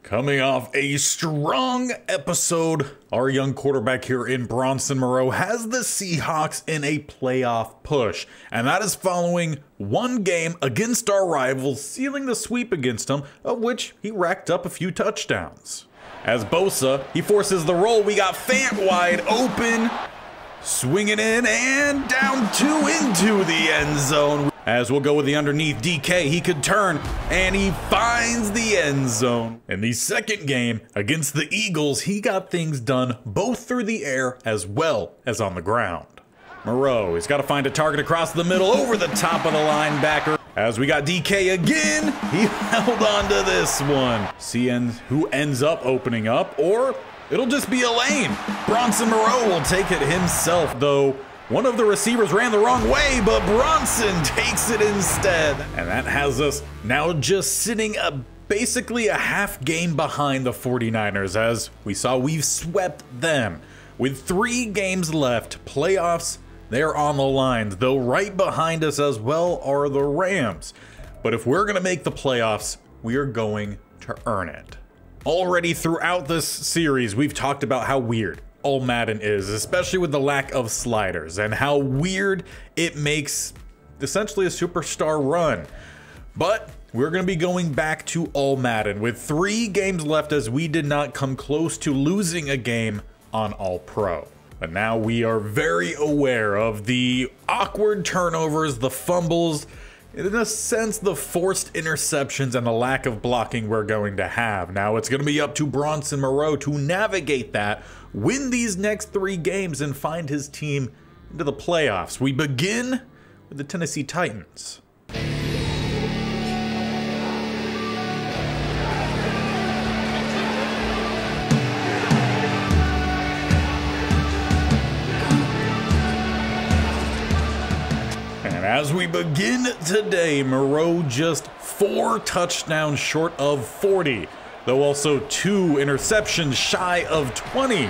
Coming off a strong episode, our young quarterback here in Bronson Moreau has the Seahawks in a playoff push, and that is following one game against our rivals, sealing the sweep against them, of which he racked up a few touchdowns. As Bosa, he forces the roll. We got Fant wide open, swinging in and down two into the end zone. As we'll go with the underneath DK, he could turn and he finds the end zone. In the second game against the Eagles, he got things done both through the air as well as on the ground. Moreau, he's got to find a target across the middle over the top of the linebacker. As we got DK again, he held on to this one. CN who ends up opening up, or it'll just be a lane. Bronson Moreau will take it himself, though. One of the receivers ran the wrong way, but Bronson takes it instead. And that has us now just sitting basically a half game behind the 49ers. As we saw, we've swept them. With 3 games left, playoffs, they're on the line, though right behind us as well are the Rams. But if we're gonna make the playoffs, we are going to earn it. Already throughout this series, we've talked about how weird All-Madden is, especially with the lack of sliders, and how weird it makes essentially a superstar run. But we're going to be going back to All-Madden with 3 games left, as we did not come close to losing a game on All-Pro. But now we are very aware of the awkward turnovers, the fumbles, in a sense, the forced interceptions and the lack of blocking we're going to have. Now it's going to be up to Bronson Moreau to navigate that, win these next 3 games, and find his team into the playoffs. We begin with the Tennessee Titans. As we begin today, Moreau just 4 touchdowns short of 40, though also 2 interceptions shy of 20.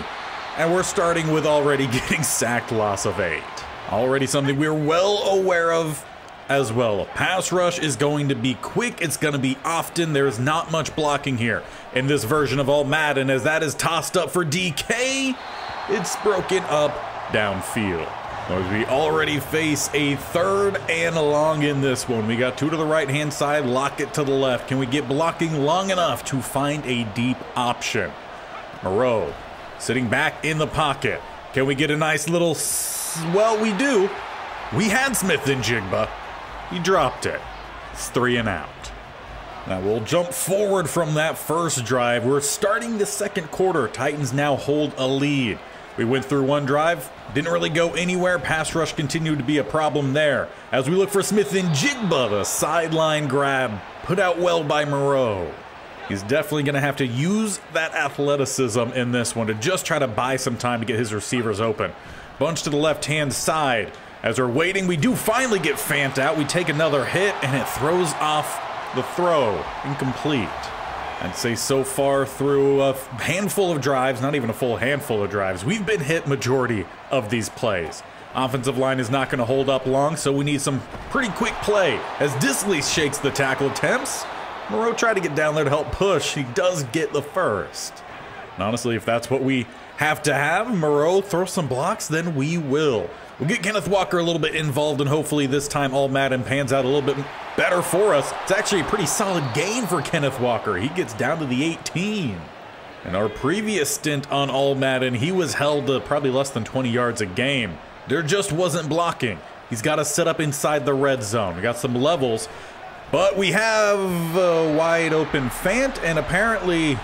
And we're starting with already getting sacked, loss of 8. Already something we're well aware of as well. Pass rush is going to be quick, it's going to be often. There's not much blocking here in this version of All-Madden, as that is tossed up for DK. It's broken up downfield. As we already face a 3rd and long in this one. We got 2 to the right-hand side, Lockett to the left. Can we get blocking long enough to find a deep option? Moreau sitting back in the pocket. Can we get a nice little... Well, we do. We had Smith and Jigba. He dropped it. It's 3 and out. Now we'll jump forward from that first drive. We're starting the second quarter. Titans now hold a lead. We went through 1 drive, didn't really go anywhere. Pass rush continued to be a problem there. As we look for Smith and Jigba, the sideline grab put out well by Moreau. He's definitely going to have to use that athleticism in this one to just try to buy some time to get his receivers open. Bunch to the left-hand side. As we're waiting, we do finally get Fant out. We take another hit, and it throws off the throw. Incomplete. I'd say so far through a handful of drives, not even a full handful of drives, we've been hit majority of these plays. Offensive line is not going to hold up long, so we need some pretty quick play. As Disley shakes the tackle attempts, Moreau tried to get down there to help push. He does get the first. And honestly, if that's what we have to have, Moreau throw some blocks, then we will. We'll get Kenneth Walker a little bit involved, and hopefully this time All-Madden pans out a little bit better for us. It's actually a pretty solid gain for Kenneth Walker. He gets down to the 18. In our previous stint on All-Madden, he was held to probably less than 20 yards a game. There just wasn't blocking. He's got to set up inside the red zone. We got some levels, but we have a wide open Fant, and apparently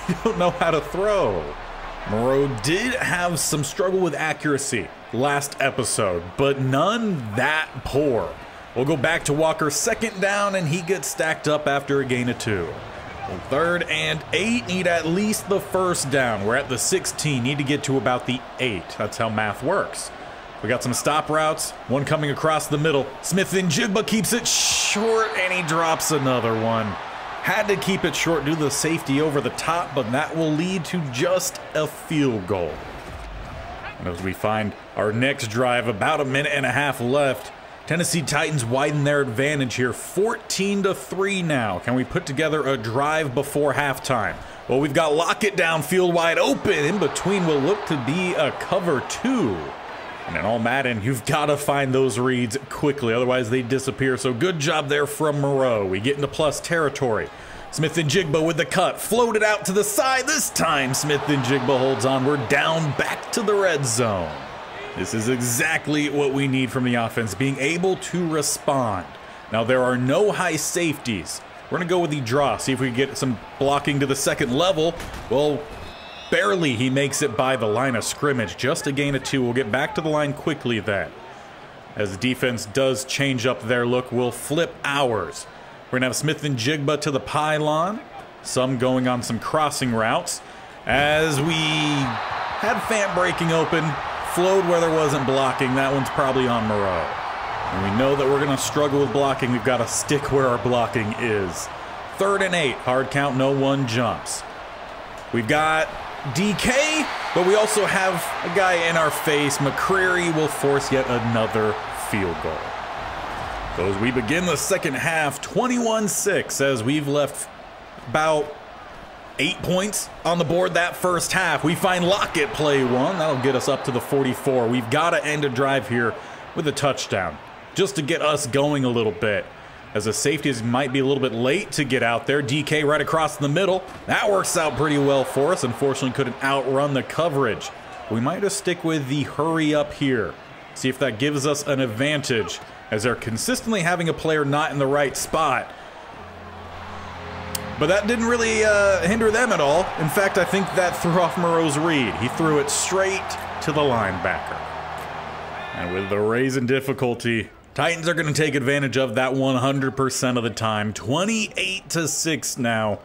we don't know how to throw. Moreau did have some struggle with accuracy last episode, but none that poor. We'll go back to Walker's 2nd down, and he gets stacked up after a gain of 2. Well, 3rd and 8, need at least the 1st down. We're at the 16, need to get to about the 8. That's how math works. We got some stop routes, one coming across the middle. Smith and Jigba keeps it short, and he drops another one. Had to keep it short due to the safety over the top, but that will lead to just a field goal. And as we find our next drive, about a minute and a half left, Tennessee Titans widen their advantage here, 14-3 now. Can we put together a drive before halftime? Well, we've got Lockett downfield wide open. In between will look to be a cover 2. And in All-Madden, you've got to find those reads quickly, otherwise they disappear. So good job there from Moreau. We get into plus territory. Smith-Njigba with the cut, floated out to the side. This time, Smith-Njigba holds on. We're down back to the red zone. This is exactly what we need from the offense, being able to respond. Now, there are no high safeties. We're going to go with the draw, see if we can get some blocking to the second level. Well, barely he makes it by the line of scrimmage. Just a gain of 2. We'll get back to the line quickly then. As the defense does change up their look, we'll flip ours. We're going to have Smith-Njigba to the pylon. Some going on some crossing routes. As we had Fant breaking open, flowed where there wasn't blocking. That one's probably on Moreau. And we know that we're going to struggle with blocking. We've got to stick where our blocking is. 3rd and 8. Hard count, no one jumps. We've got DK, but we also have a guy in our face. McCreary will force yet another field goal. So as we begin the second half, 21-6, as we've left about 8 points on the board that first half. We find Lockett play 1. That'll get us up to the 44. We've got to end a drive here with a touchdown, just to get us going a little bit. As the safeties might be a little bit late to get out there. DK right across the middle. That works out pretty well for us. Unfortunately, couldn't outrun the coverage. We might just stick with the hurry up here. See if that gives us an advantage, as they're consistently having a player not in the right spot. But that didn't really hinder them at all. In fact, I think that threw off Moreau's read. He threw it straight to the linebacker. And with the raise in difficulty, Titans are going to take advantage of that 100% of the time. 28-6 now.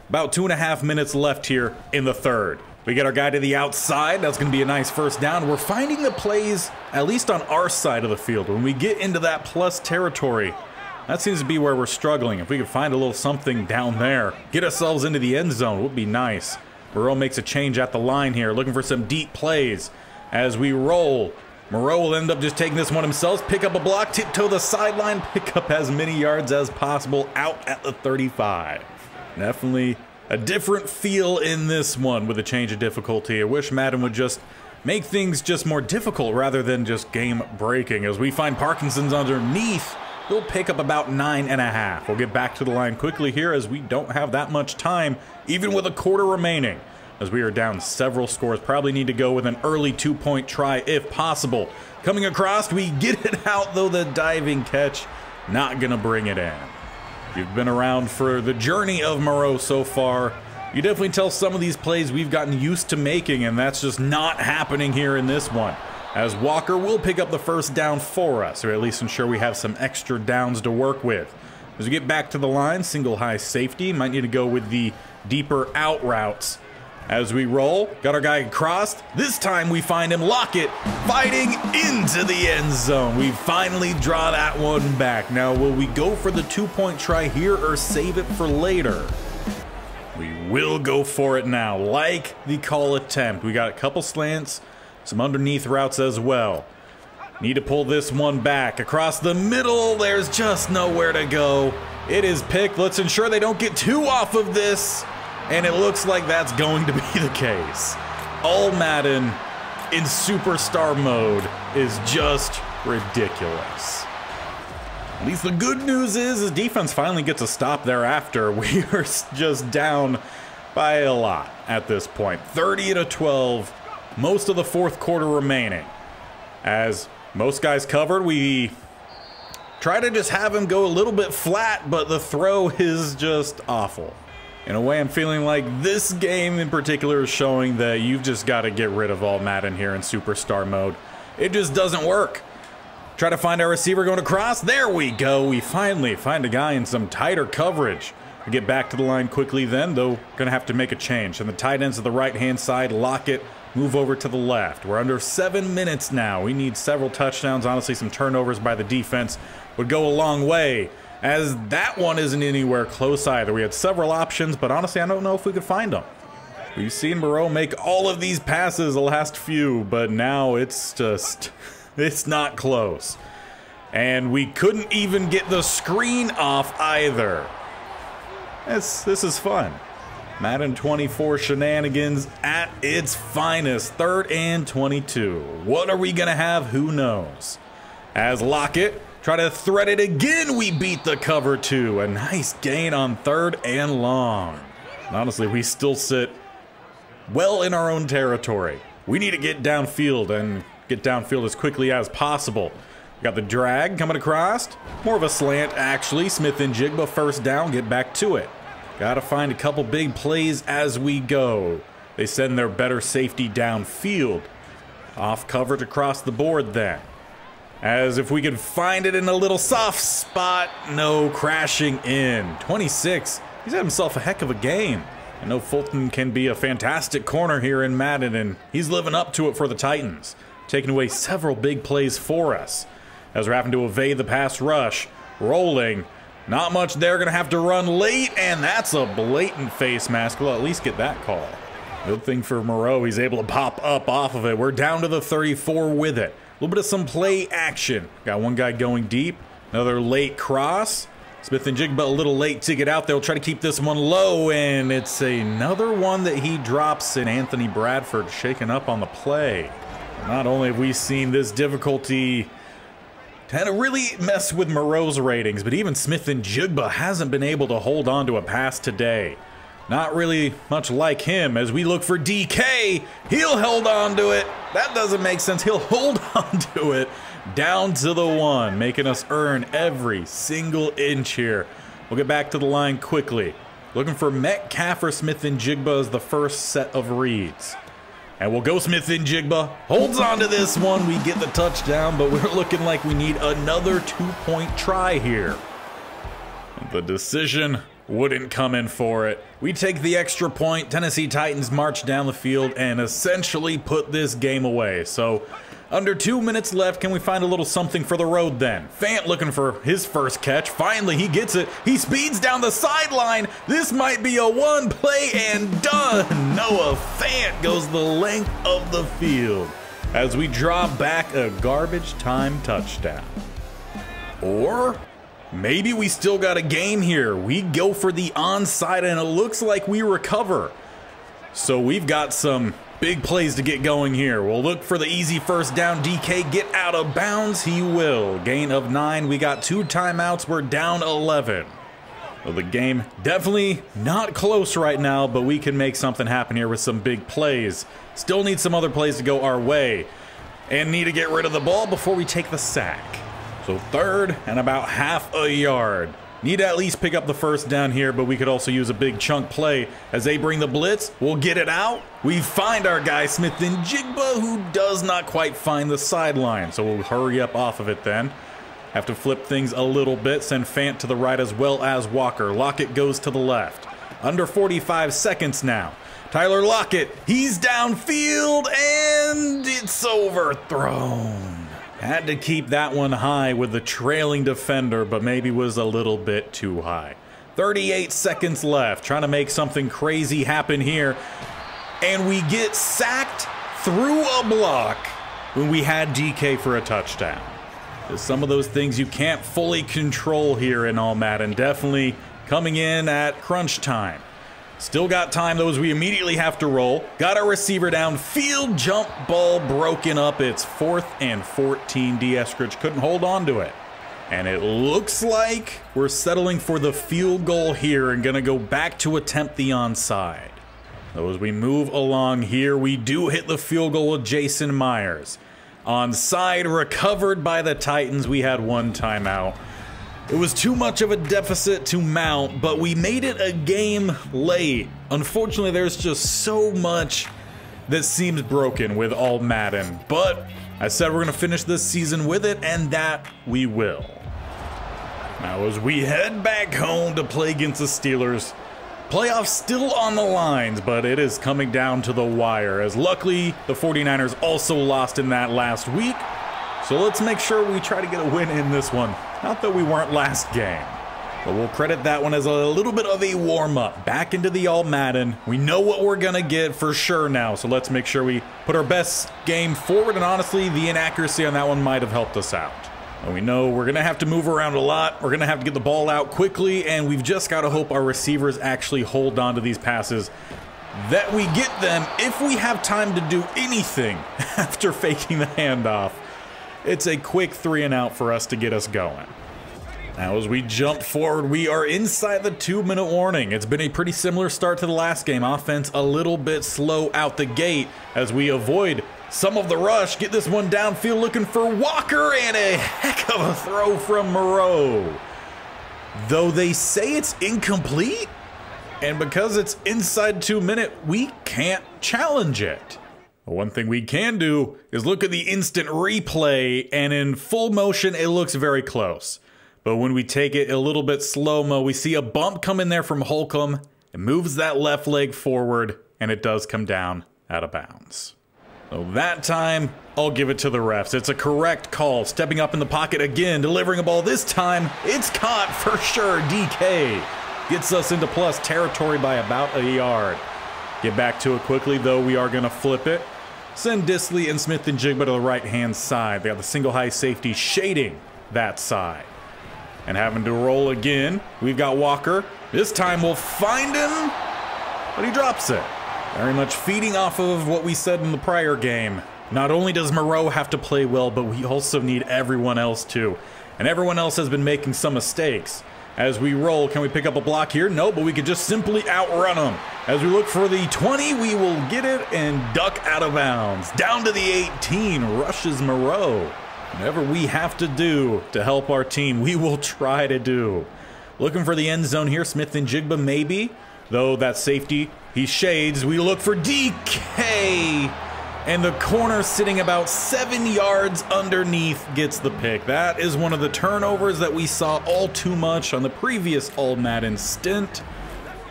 About 2.5 minutes left here in the third. We get our guy to the outside. That's going to be a nice first down. We're finding the plays, at least on our side of the field. When we get into that plus territory, that seems to be where we're struggling. If we could find a little something down there, get ourselves into the end zone, would be nice. Moreau makes a change at the line here, looking for some deep plays as we roll. Moreau will end up just taking this one himself, pick up a block, tiptoe the sideline, pick up as many yards as possible out at the 35. Definitely a different feel in this one with a change of difficulty. I wish Madden would just make things just more difficult rather than just game breaking. As we find Parkinson's underneath, he'll pick up about 9.5. We'll get back to the line quickly here as we don't have that much time, even with a quarter remaining. As we are down several scores, probably need to go with an early 2-point try if possible. Coming across, we get it out, though the diving catch not gonna bring it in. If you've been around for the journey of Moreau so far, you definitely tell some of these plays we've gotten used to making, and that's just not happening here in this one. As Walker will pick up the first down for us, or at least ensure we have some extra downs to work with. As we get back to the line, single high safety, might need to go with the deeper out routes. As we roll, got our guy crossed. This time we find him, Lockett, fighting into the end zone. We finally draw that one back. Now, will we go for the 2-point try here or save it for later? We will go for it now, like the call attempt. We got a couple slants, some underneath routes as well. Need to pull this one back. Across the middle, there's just nowhere to go. It is picked. Let's ensure they don't get 2 off of this. And it looks like that's going to be the case. All-Madden in superstar mode is just ridiculous. At least the good news is defense finally gets a stop thereafter. We are just down by a lot at this point. 30-12, most of the fourth quarter remaining. As most guys covered, we try to just have him go a little bit flat, but the throw is just awful. In a way, I'm feeling like this game in particular is showing that you've just got to get rid of All-Madden here in superstar mode. It just doesn't work. Try to find our receiver going across. There we go. We finally find a guy in some tighter coverage. We get back to the line quickly then, though going to have to make a change. And the tight ends to the right-hand side, Lockett, move over to the left. We're under 7 minutes now. We need several touchdowns. Honestly, some turnovers by the defense would go a long way, as that one isn't anywhere close either. We had several options, but honestly, I don't know if we could find them. We've seen Moreau make all of these passes the last few, but now it's just, it's not close. And we couldn't even get the screen off either. This is fun. Madden 24 shenanigans at its finest. 3rd and 22. What are we going to have? Who knows? As Lockett try to thread it again, we beat the cover 2. A nice gain on 3rd and long. And honestly, we still sit well in our own territory. We need to get downfield and get downfield as quickly as possible. Got the drag coming across. More of a slant, actually. Smith and Jigba first down, get back to it. Gotta find a couple big plays as we go. They send their better safety downfield. Off coverage across the board then. As if we could find it in a little soft spot. No, crashing in. 26. He's had himself a heck of a game. I know Fulton can be a fantastic corner here in Madden, and he's living up to it for the Titans. Taking away several big plays for us. As we're having to evade the pass rush. Rolling. Not much there, gonna have to run late, and that's a blatant face mask. We'll at least get that call. Good thing for Moreau, he's able to pop up off of it. We're down to the 34 with it. A little bit of some play action. Got one guy going deep. Another late cross. Smith and Jigba a little late to get out there. We'll try to keep this one low, and it's another one that he drops, and Anthony Bradford shaking up on the play. Not only have we seen this difficulty kind of really mess with Moreau's ratings, but even Smith and Jigba hasn't been able to hold on to a pass today. Not really much like him. As we look for DK, he'll hold on to it. That doesn't make sense. He'll hold on to it down to the 1, making us earn every single inch here. We'll get back to the line quickly. Looking for Metcalf or Smith and Jigba as the first set of reads. And we'll go Smith and Jigba. Holds on to this one. We get the touchdown, but we're looking like we need another 2-point try here. The decision wouldn't come in for it. We take the extra point. Tennessee Titans march down the field and essentially put this game away. So under 2 minutes left, can we find a little something for the road then? Fant looking for his first catch. Finally, he gets it. He speeds down the sideline. This might be a one play and done. Noah Fant goes the length of the field as we draw back a garbage time touchdown. Or maybe we still got a game here. We go for the onside and it looks like we recover. So we've got some big plays to get going here. We'll look for the easy first down. DK get out of bounds. He will. Gain of 9. We got 2 timeouts. We're down 11. Well, the game definitely not close right now, but we can make something happen here with some big plays. Still need some other plays to go our way. And need to get rid of the ball before we take the sack. So 3rd and about half a yard. Need to at least pick up the first down here, but we could also use a big chunk play. As they bring the blitz, we'll get it out. We find our guy Smith and Jigba, who does not quite find the sideline. So we'll hurry up off of it then. Have to flip things a little bit. Send Fant to the right as well as Walker. Lockett goes to the left. Under 45 seconds now. Tyler Lockett, he's downfield, and it's overthrown. Had to keep that one high with the trailing defender, but maybe was a little bit too high. 38 seconds left, trying to make something crazy happen here. And we get sacked through a block when we had DK for a touchdown. There's some of those things you can't fully control here in All-Madden. Definitely coming in at crunch time. Still got time, though, as we immediately have to roll. Got our receiver down. Field jump ball broken up. It's 4th and 14. D. Eskridge couldn't hold on to it. And it looks like we're settling for the field goal here and going to go back to attempt the onside. So as we move along here, we do hit the field goal with Jason Myers. Onside recovered by the Titans. We had 1 timeout. It was too much of a deficit to mount, but we made it a game late. Unfortunately, there's just so much that seems broken with All-Madden. But I said we're going to finish this season with it, and that we will. Now as we head back home to play against the Steelers, playoffs still on the lines, but it is coming down to the wire, as luckily the 49ers also lost in that last week. So let's make sure we try to get a win in this one. Not that we weren't last game, but we'll credit that one as a little bit of a warm-up. Back into the All-Madden. We know what we're going to get for sure now, so let's make sure we put our best game forward, and honestly, the inaccuracy on that one might have helped us out. And we know we're going to have to move around a lot. We're going to have to get the ball out quickly, and we've just got to hope our receivers actually hold on to these passes, that we get them if we have time to do anything after faking the handoff. It's a quick 3-and-out for us to get us going. Now as we jump forward, we are inside the 2-minute warning. It's been a pretty similar start to the last game. Offense a little bit slow out the gate as we avoid some of the rush. Get this one downfield looking for Walker, and a heck of a throw from Moreau. Though they say it's incomplete, and because it's inside 2-minute, we can't challenge it. One thing we can do is look at the instant replay, and in full motion, it looks very close. But when we take it a little bit slow-mo, we see a bump come in there from Holcomb. It moves that left leg forward, and it does come down out of bounds. So that time, I'll give it to the refs. It's a correct call. Stepping up in the pocket again, delivering a ball this time. It's caught for sure. DK gets us into plus territory by about a yard. Get back to it quickly, though. We are going to flip it. Send Disley and Smith and Jigba to the right-hand side. They got the single high safety shading that side. And having to roll again, we've got Walker. This time we'll find him, but he drops it. Very much feeding off of what we said in the prior game. Not only does Moreau have to play well, but we also need everyone else too. And everyone else has been making some mistakes. As we roll, can we pick up a block here? No, but we could just simply outrun them. As we look for the 20, we will get it and duck out of bounds. Down to the 18, rushes Moreau. Whatever we have to do to help our team, we will try to do. Looking for the end zone here, Smith and Jigba maybe. Though that safety, he shades. We look for DK. And the corner sitting about 7 yards underneath gets the pick. That is one of the turnovers that we saw all too much on the previous All-Madden stint.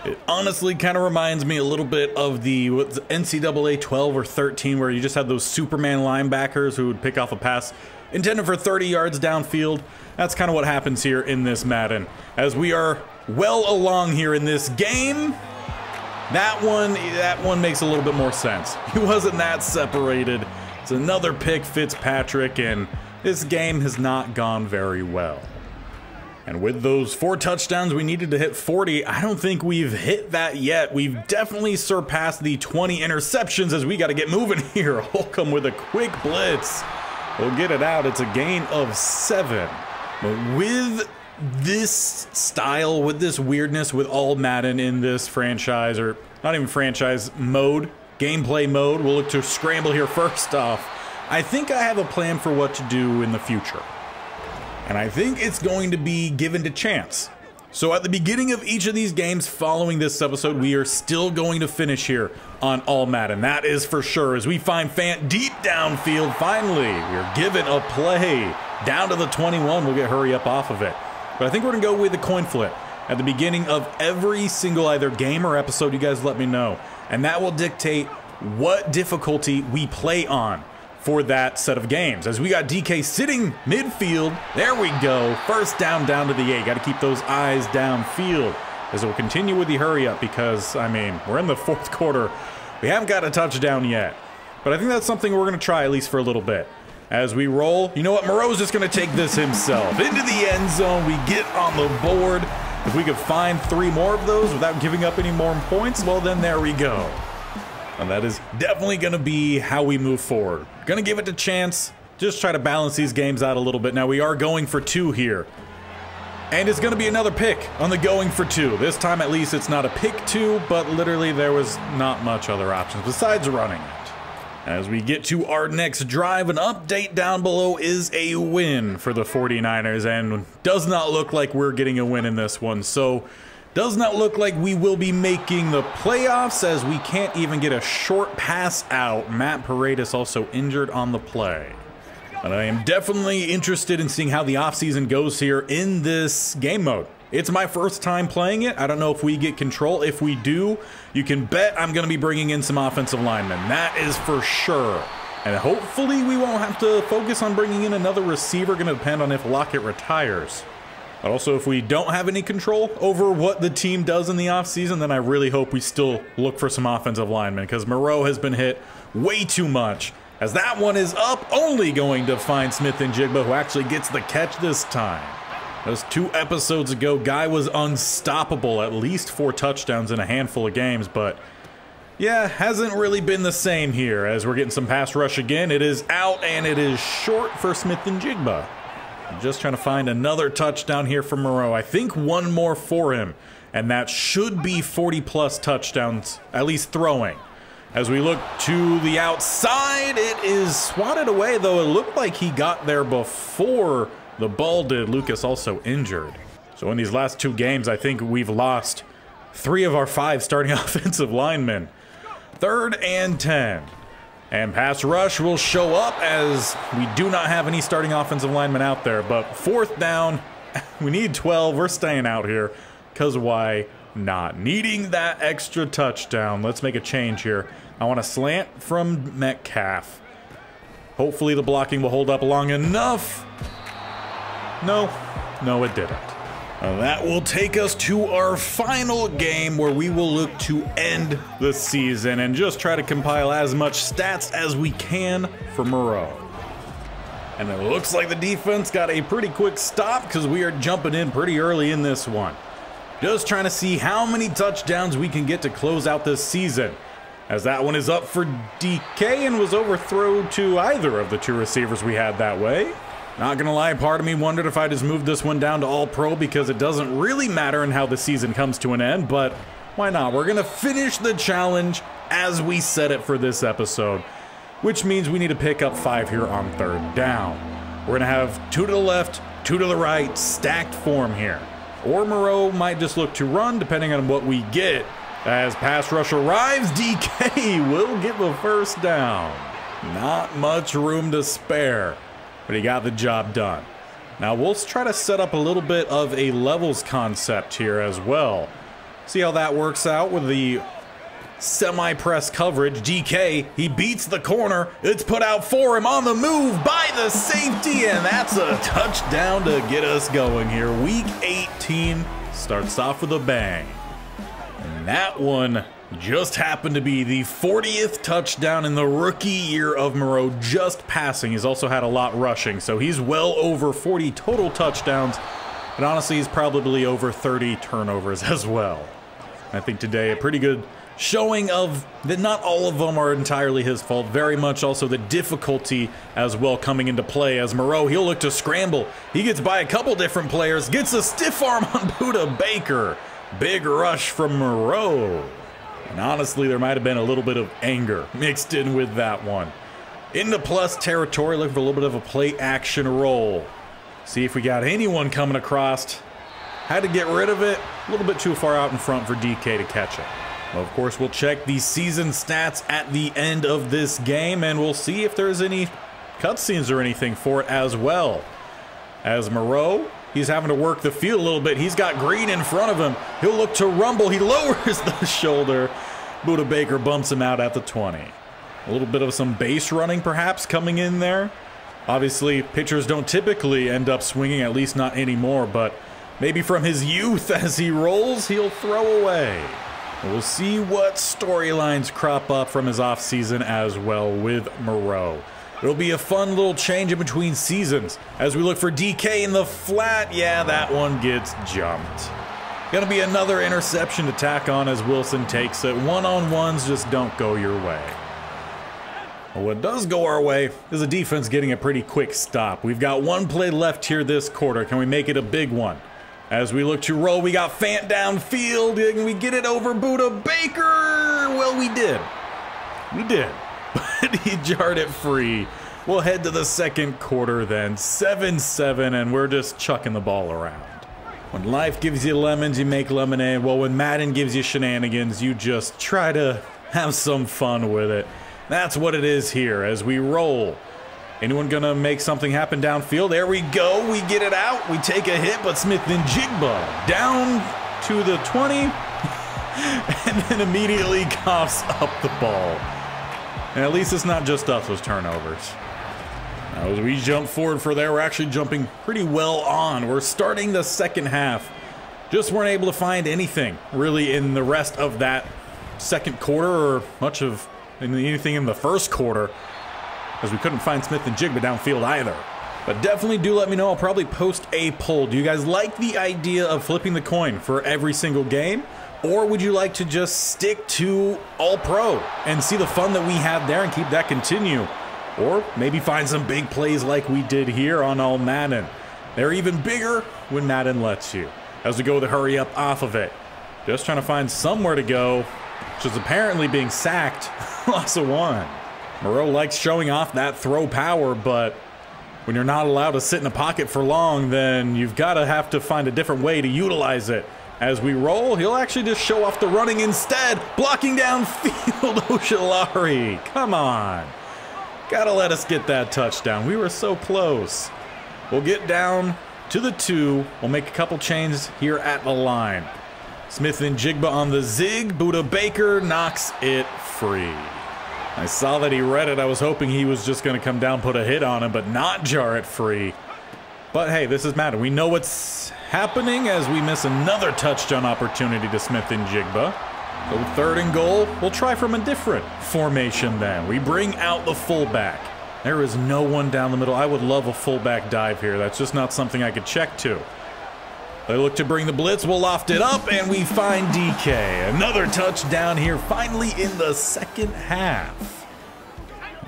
It honestly kind of reminds me a little bit of the NCAA 12 or 13, where you just had those Superman linebackers who would pick off a pass intended for 30 yards downfield. That's kind of what happens here in this Madden. As we are well along here in this game, that one makes a little bit more sense. He wasn't that separated. It's another pick, Fitzpatrick, and this game has not gone very well. And with those 4 touchdowns, we needed to hit 40. I don't think we've hit that yet. We've definitely surpassed the 20 interceptions, as we got to get moving here. Holcomb with a quick blitz. We'll get it out. It's a gain of 7. But with this style, with this weirdness, with All-Madden in this franchise, or not even franchise mode, gameplay mode, we'll look to scramble here first off. I think I have a plan for what to do in the future. And I think it's going to be given to chance. So at the beginning of each of these games following this episode, we are still going to finish here on All-Madden. That is for sure. As we find Fant deep downfield, finally, we're given a play. Down to the 21, we'll get hurry up off of it. But I think we're going to go with the coin flip. At the beginning of every single either game or episode, you guys let me know. And that will dictate what difficulty we play on for that set of games. As we got DK sitting midfield, there we go. First down to the 8. Got to keep those eyes downfield. As we'll continue with the hurry up because, I mean, we're in the 4th quarter. We haven't got a touchdown yet. But I think that's something we're going to try at least for a little bit. As we roll, you know what? Moreau's just going to take this himself. Into the end zone, we get on the board. If we could find 3 more of those without giving up any more points, well then there we go. And that is definitely going to be how we move forward. Going to give it a chance. Just try to balance these games out a little bit. Now we are going for 2 here. And it's going to be another pick on the going for 2. This time at least it's not a pick 2, but literally there was not much other options besides running it. As we get to our next drive, an update down below is a win for the 49ers, and does not look like we're getting a win in this one. So does not look like we will be making the playoffs, as we can't even get a short pass out. Matt Paredes also injured on the play. And I am definitely interested in seeing how the offseason goes here in this game mode. It's my first time playing it. I don't know if we get control. If we do, you can bet I'm going to be bringing in some offensive linemen. That is for sure. And hopefully we won't have to focus on bringing in another receiver. Going to depend on if Lockett retires. But also, if we don't have any control over what the team does in the offseason, then I really hope we still look for some offensive linemen, because Moreau has been hit way too much. as that one is up, only going to find Smith-Njigba, who actually gets the catch this time. Those 2 episodes ago, Guy was unstoppable, at least 4 touchdowns in a handful of games, but yeah, hasn't really been the same here as we're getting some pass rush again. It is out and it is short for Smith-Njigba. Just trying to find another touchdown here for Moreau. I think one more for him, and that should be 40+ touchdowns, at least throwing. As we look to the outside, it is swatted away, though it looked like he got there before the ball did. Lucas also injured. So in these last 2 games, I think we've lost 3 of our 5 starting offensive linemen. 3rd and 10. And pass rush will show up as we do not have any starting offensive linemen out there. But 4th down, we need 12. We're staying out here because why not? Needing that extra touchdown. Let's make a change here. I want a slant from Metcalf. Hopefully the blocking will hold up long enough. No, it didn't. That will take us to our final game where we will look to end the season and just try to compile as much stats as we can for Moreau. And it looks like the defense got a pretty quick stop because we are jumping in pretty early in this one. Just trying to see how many touchdowns we can get to close out this season. As that one is up for DK and was overthrown to either of the 2 receivers we had that way. Not gonna lie, part of me wondered if I just moved this one down to All-Pro because it doesn't really matter in how the season comes to an end, but why not? We're gonna finish the challenge as we set it for this episode, which means we need to pick up 5 here on 3rd down. We're gonna have 2 to the left, 2 to the right, stacked form here. Or Moreau might just look to run depending on what we get. As pass rush arrives, DK will get the 1st down. Not much room to spare, but he got the job done. Now we'll try to set up a little bit of a levels concept here as well. See how that works out with the semi-press coverage. DK, he beats the corner. It's put out for him on the move by the safety, and that's a touchdown to get us going here. Week 18 starts off with a bang. And that one just happened to be the 40th touchdown in the rookie year of Moreau, just passing. He's also had a lot rushing, so he's well over 40 total touchdowns, and honestly, he's probably over 30 turnovers as well. I think today a pretty good showing of that not all of them are entirely his fault, very much also the difficulty as well coming into play as Moreau, he'll look to scramble. He gets by a couple different players, gets a stiff arm on Buda Baker. Big rush from Moreau. And honestly, there might have been a little bit of anger mixed in with that one. Into plus territory, looking for a little bit of a play action roll. See if we got anyone coming across. Had to get rid of it. A little bit too far out in front for DK to catch it. Well, of course, we'll check the season stats at the end of this game, and we'll see if there's any cutscenes or anything for it as well. As Moreau, he's having to work the field a little bit. He's got Green in front of him. He'll look to rumble. He lowers the shoulder. Buda Baker bumps him out at the 20. A little bit of some base running perhaps coming in there. Obviously, pitchers don't typically end up swinging, at least not anymore, but maybe from his youth as he rolls, he'll throw away. We'll see what storylines crop up from his offseason as well with Moreau. It'll be a fun little change in between seasons as we look for DK in the flat. Yeah, that one gets jumped. Gonna be another interception to tack on as Wilson takes it. One-on-ones just don't go your way. Well, what does go our way is the defense getting a pretty quick stop. We've got one play left here this quarter. Can we make it a big one? As we look to roll, we got Fant downfield. Can we get it over Buda Baker? Well, we did. We did. But he jarred it free. We'll head to the second quarter then. 7-7, and we're just chucking the ball around. When life gives you lemons, you make lemonade. Well, when Madden gives you shenanigans, you just try to have some fun with it. That's what it is here as we roll. Anyone gonna make something happen downfield? There we go. We get it out. We take a hit, but Smith-Njigba down to the 20 and then immediately coughs up the ball. And at least it's not just us with turnovers. Now, as we jump forward for there, we're actually jumping pretty well on. We're starting the second half. Just weren't able to find anything really in the rest of that second quarter or much of anything in the first quarter. as we couldn't find Smith and Jigba downfield either. But definitely do let me know. I'll probably post a poll. Do you guys like the idea of flipping the coin for every single game? Or would you like to just stick to All-Pro and see the fun that we had there and keep that continue? Or maybe find some big plays like we did here on All-Madden. They're even bigger when Madden lets you. As we go the hurry up off of it. Just trying to find somewhere to go, which is apparently being sacked. Loss of 1. Moreau likes showing off that throw power, but when you're not allowed to sit in a pocket for long, then you've got to have to find a different way to utilize it. As we roll, he'll actually just show off the running instead. Blocking downfield, Oshilari. Come on. Gotta let us get that touchdown. We were so close. We'll get down to the 2. We'll make a couple changes here at the line. Smith and Jigba on the zig. Buda Baker knocks it free. I saw that he read it. I was hoping he was just going to come down, put a hit on him, but not jar it free. But hey, this is Madden. We know what's happening as we miss another touchdown opportunity to Smith and Jigba. So 3rd and goal, we'll try from a different formation then. We bring out the fullback. There is no one down the middle. I would love a fullback dive here. That's just not something I could check to. They look to bring the blitz. We'll loft it up, and we find DK. Another touchdown here, finally in the second half.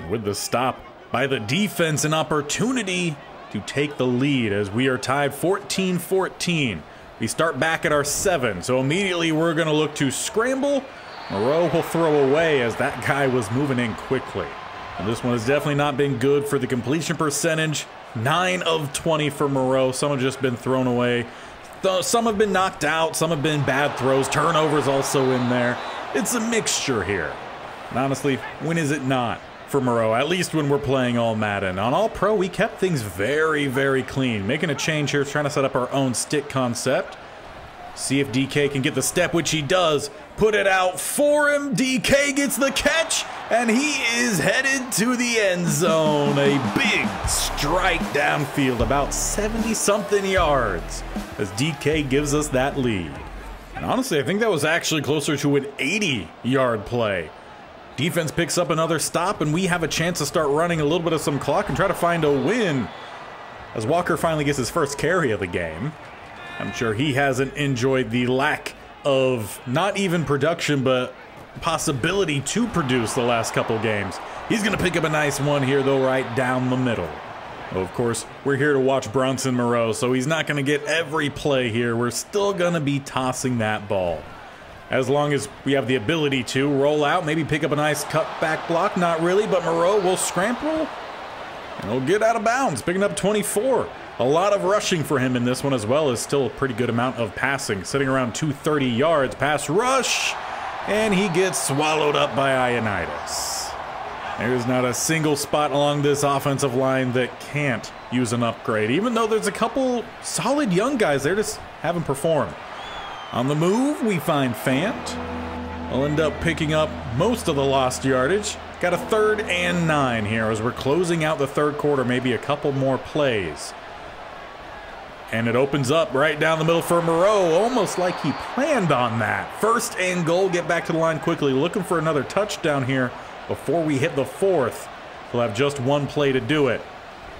With the stop by the defense, an opportunity to take the lead as we are tied 14-14. We start back at our 7, so immediately we're going to look to scramble. Moreau will throw away as that guy was moving in quickly. And this one has definitely not been good for the completion percentage. 9 of 20 for Moreau. Some have just been thrown away. Some have been knocked out. Some have been bad throws. Turnovers also in there. It's a mixture here. And honestly, when is it not for Moreau? At least when we're playing All-Madden. On All-Pro, we kept things very, very clean. Making a change here, trying to set up our own stick concept. See if DK can get the step, which he does. Put it out for him. DK gets the catch, and he is headed to the end zone. A big strike downfield, about 70-something yards, as DK gives us that lead. And honestly, I think that was actually closer to an 80-yard play. Defense picks up another stop, and we have a chance to start running a little bit of some clock and try to find a win. As Walker finally gets his first carry of the game. I'm sure he hasn't enjoyed the lack of not even production, but possibility to produce the last couple games. He's going to pick up a nice one here, though, right down the middle. Well, of course, we're here to watch Bronson Moreau, so he's not going to get every play here. We're still going to be tossing that ball. As long as we have the ability to roll out, maybe pick up a nice cutback block. Not really, but Moreau will scramble, and he'll get out of bounds, picking up 24. A lot of rushing for him in this one, as well as still a pretty good amount of passing. Sitting around 230 yards, pass rush, and he gets swallowed up by Ioannidis. There's not a single spot along this offensive line that can't use an upgrade, even though there's a couple solid young guys there just haven't performed. On the move, we find Fant. We'll end up picking up most of the lost yardage. Got a 3rd and 9 here as we're closing out the 3rd quarter, maybe a couple more plays. And it opens up right down the middle for Moreau, almost like he planned on that. 1st and goal, get back to the line quickly. Looking for another touchdown here before we hit the 4th. We'll have just one play to do it.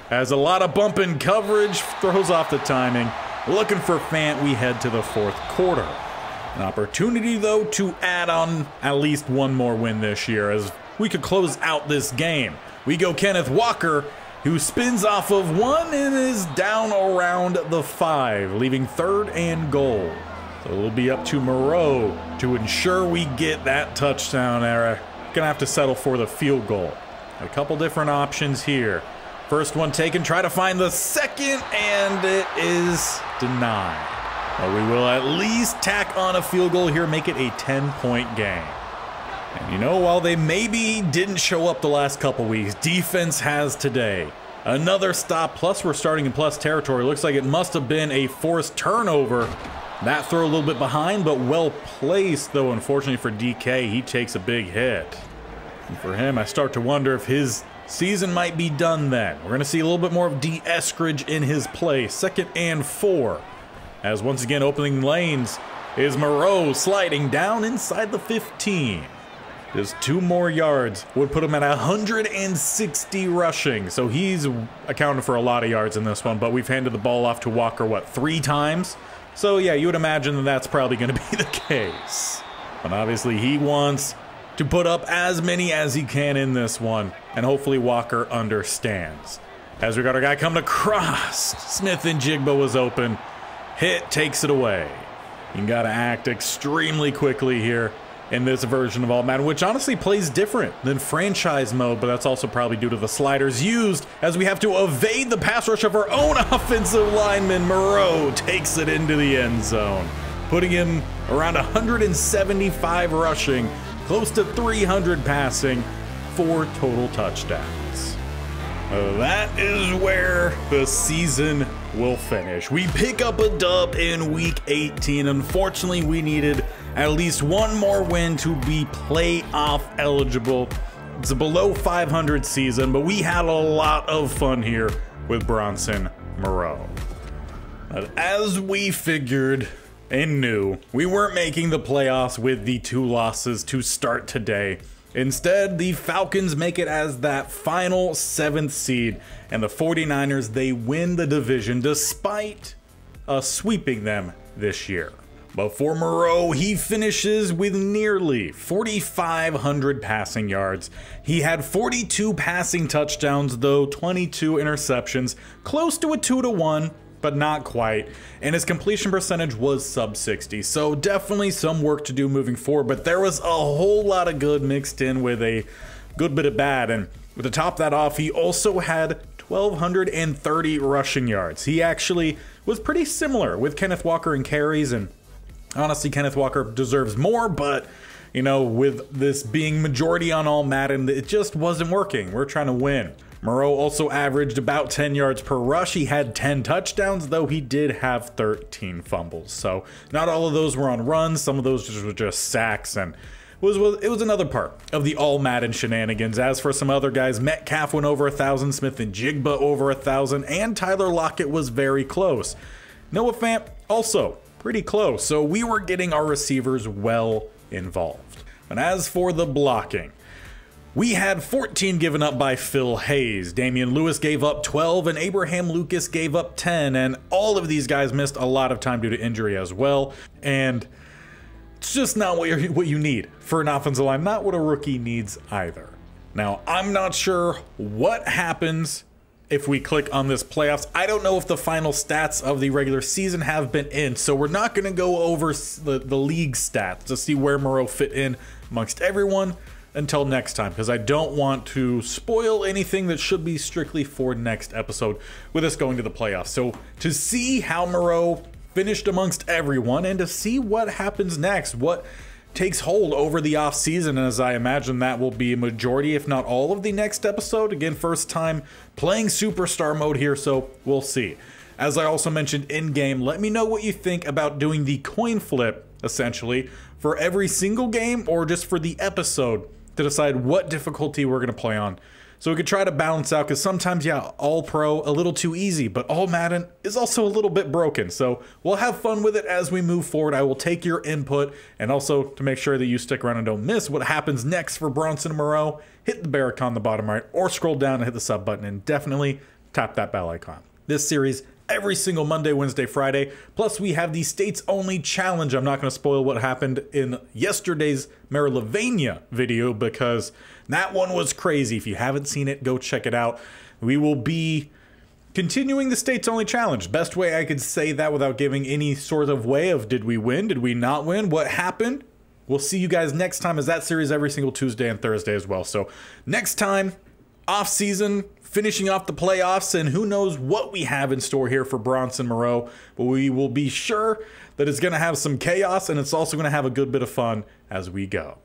Has a lot of bump in coverage, throws off the timing. Looking for Fant, we head to the 4th quarter. An opportunity, though, to add on at least one more win this year as we could close out this game. We go Kenneth Walker, who spins off of 1 and is down around the 5, leaving 3rd and goal. So it'll be up to Moreau to ensure we get that touchdown error. Gonna have to settle for the field goal. A couple different options here. First one taken, try to find the 2nd, and it is denied. Well, we will at least tack on a field goal here, make it a 10-point game. And you know, while they maybe didn't show up the last couple weeks, defense has today. Another stop, plus we're starting in plus territory. Looks like it must have been a forced turnover. That throw a little bit behind, but well placed, though unfortunately for DK, he takes a big hit. And for him, I start to wonder if his season might be done then. We're going to see a little bit more of D. Eskridge in his play. 2nd and 4. As once again, opening lanes is Moreau sliding down inside the 15. Just 2 more yards would put him at 160 rushing. So he's accounted for a lot of yards in this one, but we've handed the ball off to Walker, what, 3 times? So yeah, you would imagine that that's probably going to be the case. But obviously he wants to put up as many as he can in this one, and hopefully Walker understands. As we got our guy coming across, Smith-Njigba was open. Hit takes it away. You got to act extremely quickly here in this version of All-Madden, which honestly plays different than franchise mode, but that's also probably due to the sliders used, as we have to evade the pass rush of our own offensive lineman. Moreau takes it into the end zone, putting him around 175 rushing, close to 300 passing, 4 total touchdowns. That is where the season will finish. We pick up a dub in week 18. Unfortunately, we needed at least 1 more win to be playoff eligible. It's a below 500 season, but we had a lot of fun here with Bronson Moreau. But as we figured and knew, we weren't making the playoffs with the 2 losses to start today. Instead, the Falcons make it as that final 7th seed, and the 49ers, they win the division despite us sweeping them this year. But for Moreau, he finishes with nearly 4,500 passing yards. He had 42 passing touchdowns, though 22 interceptions, close to a 2-to-1, but not quite. And his completion percentage was sub 60. So definitely some work to do moving forward, but there was a whole lot of good mixed in with a good bit of bad. And to top that off, he also had 1,230 rushing yards. He actually was pretty similar with Kenneth Walker in carries, and honestly, Kenneth Walker deserves more, but you know, with this being majority on All-Madden, it just wasn't working. We're trying to win. Moreau also averaged about 10 yards per rush. He had 10 touchdowns, though he did have 13 fumbles. So not all of those were on runs. Some of those were just sacks, and it was another part of the All-Madden shenanigans. As for some other guys, Metcalf went over 1,000, Smith-Njigba over 1,000, and Tyler Lockett was very close. Noah Fant also pretty close. So we were getting our receivers well involved. And as for the blocking, we had 14 given up by Phil Hayes. Damian Lewis gave up 12, and Abraham Lucas gave up 10, and all of these guys missed a lot of time due to injury as well. And it's just not what you need for an offensive line, not what a rookie needs either. Now, I'm not sure what happens if we click on this playoffs. I don't know if the final stats of the regular season have been in, so we're not going to go over the league stats to see where Moreau fit in amongst everyone until next time, because I don't want to spoil anything that should be strictly for next episode with us going to the playoffs. So to see how Moreau finished amongst everyone and to see what happens next, what takes hold over the off season, as I imagine that will be a majority, if not all, of the next episode. Again, first time playing superstar mode here, so we'll see. As I also mentioned in game, let me know what you think about doing the coin flip, essentially, for every single game or just for the episode, to decide what difficulty we're going to play on. So we could try to balance out, because sometimes, yeah, All Pro, a little too easy, but All Madden is also a little bit broken. So we'll have fun with it as we move forward. I will take your input, and also to make sure that you stick around and don't miss what happens next for Bronson Moreau, hit the bell icon on the bottom right, or scroll down and hit the sub button, and definitely tap that bell icon. This series every single Monday, Wednesday, Friday. Plus, we have the States Only Challenge. I'm not going to spoil what happened in yesterday's Marylavania video, because that one was crazy. If you haven't seen it, go check it out. We will be continuing the States Only Challenge. Best way I could say that without giving any sort of way of did we win, did we not win, what happened. We'll see you guys next time, as that series every single Tuesday and Thursday as well. So next time, off season, finishing off the playoffs, and who knows what we have in store here for Bronson Moreau, but we will be sure that it's going to have some chaos, and it's also going to have a good bit of fun as we go.